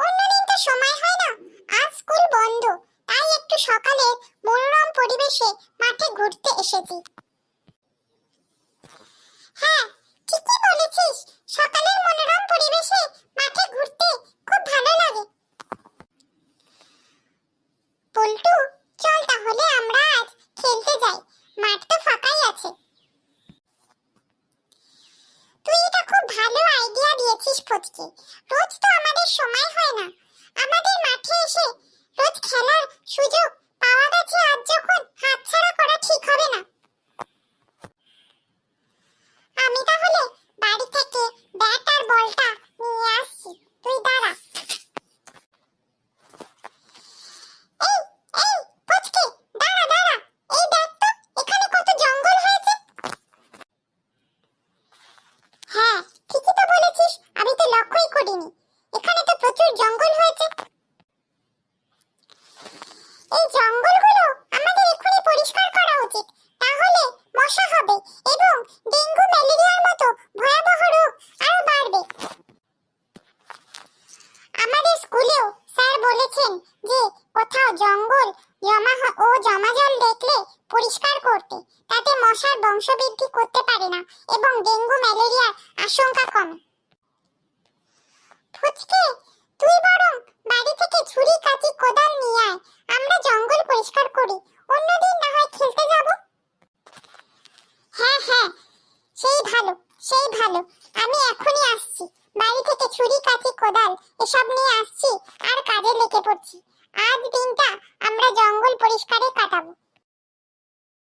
অন্যদিন তো সময় হয় না। আজ স্কুল বন্ধ, তাই একটু সকালে মনোরম পরিবেশে মাঠে ঘুরতে এসেছি। হ্যাঁ, ঠিকই বলেছিস, সকালের মনোরম পরিবেশে মাঠে ঘুরতে খুব ভালো লাগে। পল্টু, চল তাহলে আমরা আজ খেলতে যাই, মাঠ তো ফাঁকাই আছে। তুই এটা খুব ভালো আইডিয়া দিয়েছিস ফচকে। রোজ তো আমাদের সময় হয় না, আমাদের মাঠে এসে রোজ খেলার সুযোগ পাওয়া গেছে, আজ যখন হাতছাড়া করা ঠিক হবে না। আমি তাহলে বাড়ি থেকে ব্যাট আর বলটা নিয়ে আসছি, তুই দাঁড়া। এই এই ফচকে, দাঁড়া দাঁড়া, এই দেখ তো এখানে কত জঙ্গল হয়েছে। হ্যাঁ, ঠিকই তো বলেছিস, আমি তো লক্ষ্যই করিনি, এখানে তো প্রচুর জঙ্গল হয়েছে। এই জঙ্গলগুলো আমাদের এখনই পরিষ্কার করা উচিত, তাহলে মশা হবে এবং ডেঙ্গু ম্যালেরিয়ার মতো ভয়াবহ রোগ আরো বাড়বে। আমাদের স্কুলেও স্যার বলেছেন যে কোথাও জঙ্গল জমা জল দেখলে পরিষ্কার করতে, তাতে মশার বংশবৃদ্ধি করতে পারে না এবং ডেঙ্গু ম্যালেরিয়ার আশঙ্কা কমে। ফুচকে, তুই বরং বাড়ি থেকে ছুরি কাঁচি কোদাল নিয়ে আয়, আমরা জঙ্গল পরিষ্কার করি, অন্যদিন না হয় খেলতে যাব। হ্যাঁ হ্যাঁ, সেই ভালো সেই ভালো, আমি এখনই আসছি, বাড়ি থেকে ছুরি কাঁচি কোদাল এসব নিয়ে আসছি আর কাজে লেগে পড়ছি। আজ দিনটা